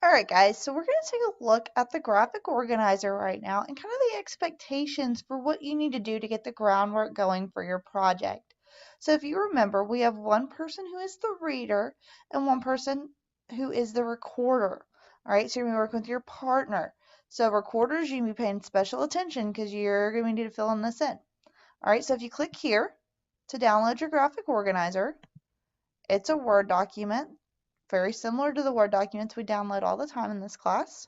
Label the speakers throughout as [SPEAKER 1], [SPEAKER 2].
[SPEAKER 1] Alright guys, so we're going to take a look at the graphic organizer right now and kind of the expectations for what you need to do to get the groundwork going for your project. So if you remember, we have one person who is the reader and one person who is the recorder. Alright, so you're going to work with your partner. So recorders, you're going to be paying special attention because you're going to need to fill in this in. Alright, so if you click here to download your graphic organizer, it's a Word document. Very similar to the Word documents we download all the time in this class.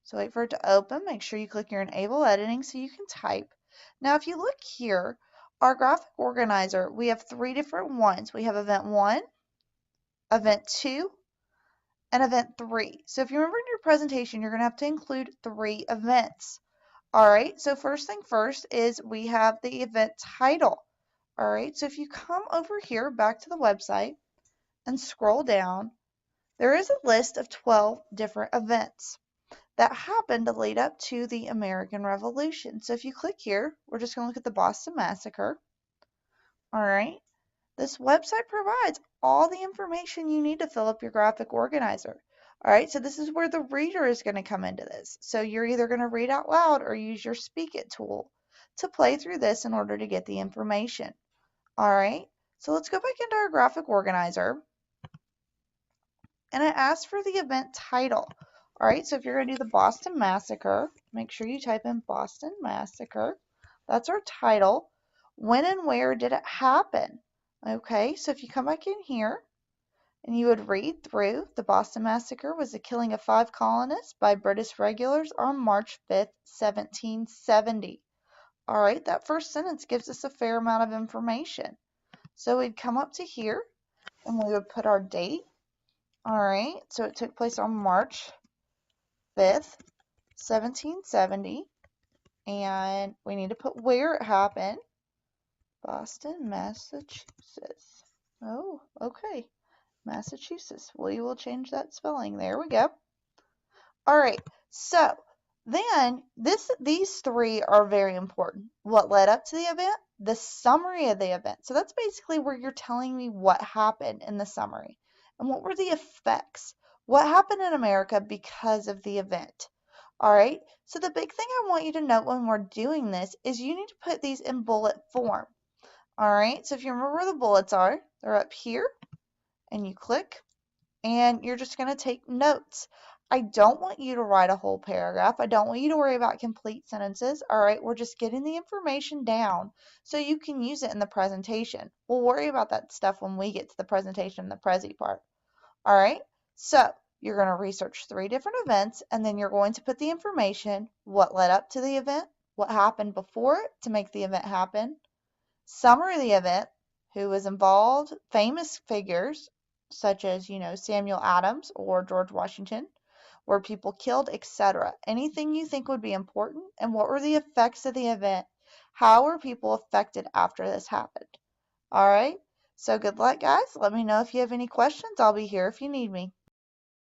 [SPEAKER 1] So wait for it to open. Make sure you click your Enable Editing so you can type. Now if you look here, our graphic organizer, we have three different ones. We have Event 1, Event 2, and Event 3. So if you remember in your presentation, you're going to have to include 3 events. Alright, so first thing first is we have the event title. Alright, so if you come over here back to the website and scroll down, there is a list of 12 different events that happened to lead up to the American Revolution. So if you click here, we're just going to look at the Boston Massacre. All right. This website provides all the information you need to fill up your graphic organizer. All right, so this is where the reader is going to come into this. So you're either going to read out loud or use your Speak It tool to play through this in order to get the information. All right, so let's go back into our graphic organizer. And it asks for the event title. All right, so if you're going to do the Boston Massacre, make sure you type in Boston Massacre. That's our title. When and where did it happen? Okay, so if you come back in here and you would read through, the Boston Massacre was the killing of 5 colonists by British regulars on March 5th, 1770. All right, that first sentence gives us a fair amount of information. So we'd come up to here and we would put our date. All right, so it took place on March 5th, 1770, and we need to put where it happened. Boston, Massachusetts. Oh, okay. Massachusetts. We will change that spelling. There we go. All right, so then these 3 are very important. What led up to the event? The summary of the event. So that's basically where you're telling me what happened in the summary. And what were the effects? What happened in America because of the event? All right, so the big thing I want you to note when we're doing this is you need to put these in bullet form. All right, so if you remember where the bullets are, they're up here, and you click, and you're just going to take notes. I don't want you to write a whole paragraph. I don't want you to worry about complete sentences. All right, we're just getting the information down so you can use it in the presentation. We'll worry about that stuff when we get to the presentation, the Prezi part. All right, so you're going to research 3 different events, and then you're going to put the information, what led up to the event, what happened before it to make the event happen, summary of the event, who was involved, famous figures such as, Samuel Adams or George Washington, were people killed, etc. Anything you think would be important, and what were the effects of the event? How were people affected after this happened? All right, so good luck, guys. Let me know if you have any questions. I'll be here if you need me.